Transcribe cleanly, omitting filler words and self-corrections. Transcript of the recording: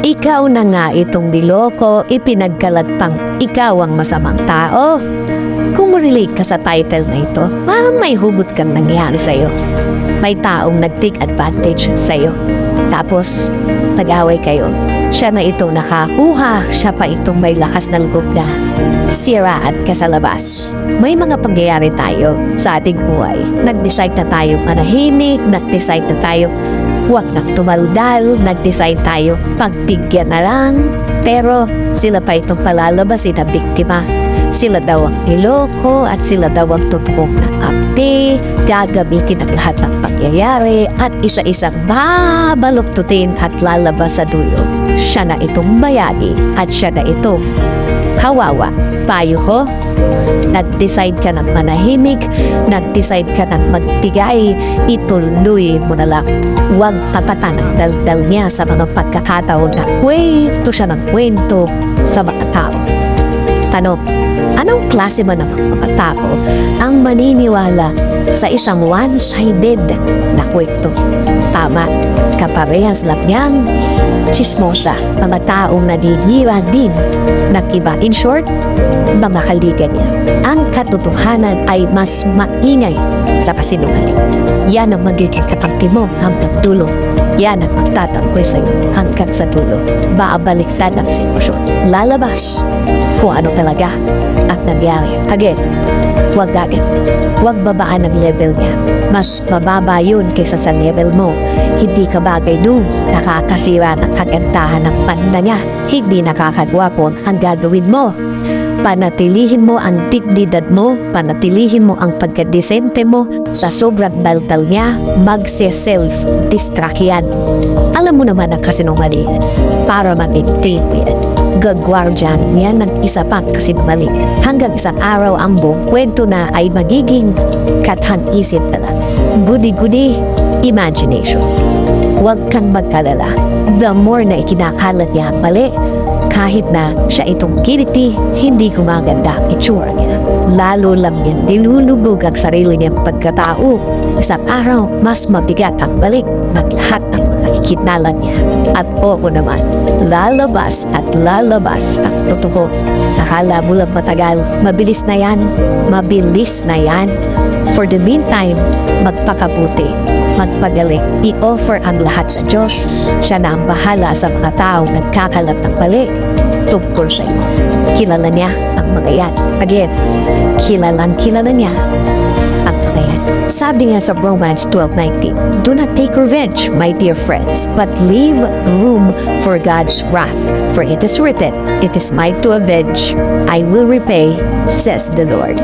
Ikaw na nga itong niloko, ipinagkalat pang ikaw ang masamang tao. Kung relate ka sa title na ito, parang may hugot kang nangyari sa'yo. May taong nag-take advantage sa'yo. Tapos, nag-away kayo. Siya na ito nakakuha, siya pa itong may lakas na loob na siraan ka sa labas. May mga pangyayari tayo sa ating buhay. Nag-decide na tayo manahimik, nag-decide na tayo huwag na tumaldal, nag-decide tayo pagbigyan na lang. Pero sila pa itong palalabasin na biktima. Sila daw ang niloko at sila daw ang tutuong ng api, gagamitin ang lahat ng pangyayari at isa-isang babaluktutin at lalabas sa dulo. Siya na itong bayani at siya na itong kawawa. Payo ko, nag-decide ka ng manahimik, nag-decide ka ng magbigay, ituloy mo na lang. Huwag tatatan ang daldal niya sa mga pagkakataon na kwento siya ng kwento sa mga tao. Tanong, anong klase ba ng mga tao ang maniniwala sa isang one-sided na kwento? Tama, kaparehas lang yan. Chismosa, mga taong nadinira din ng iba. In short, mga kaligan niya. Ang katotohanan ay mas maingay sa kasinungaling. Yan ang magiging kakampi mo hanggang dulo. Yan ang magtatangkoy sa iyo hanggang sa dulo. Baabaliktad ang sitwasyon. Lalabas kung ano talaga at nangyari. Again, huwag agad. Huwag babaan ang level niya. Mas mababa yun kaysa sa level mo. Hindi ka bagay doon. Nakakasira ng kagandahan ng panda niya. Hindi nakakagwapo ang gagawin mo. Panatilihin mo ang dignidad mo, panatilihin mo ang pagkadesente mo. Sa sobrang daldal niya, magse-self-distract yan. Alam mo naman ang kasinungalingan para mag-maintain mo yan. Gagwardyan yan ng isa pang kasinungalingan. Hanggang isang araw ang buong kwento na ay magiging kathan-isip na lang. Gudi-gudi, imagination. Huwag kang magkalala. The more na ikinakalat niya ang mali, kahit na siya itong kiliti, hindi gumaganda ang itsura niya. Lalo lang yan nilulubog ang sarili niyang pagkatao. Isang araw, mas mabigat ang balik ng lahat ng mga ikinalan niya. At oo naman, lalabas at lalabas ang totoo. Nakala mo lang matagal, mabilis na yan, mabilis na yan. For the meantime, magpakabuti, magpagaling, i-offer ang lahat sa Diyos. Siya na ang bahala sa mga taong nagkakalat ng mali tungkol sa iyo. Kilala niya ang mga yan. Again, kilala niya ang mga yan. Sabi nga sa Romans 12:19, do not take revenge, my dear friends, but leave room for God's wrath. For it is written, it is mine to avenge, I will repay, says the Lord.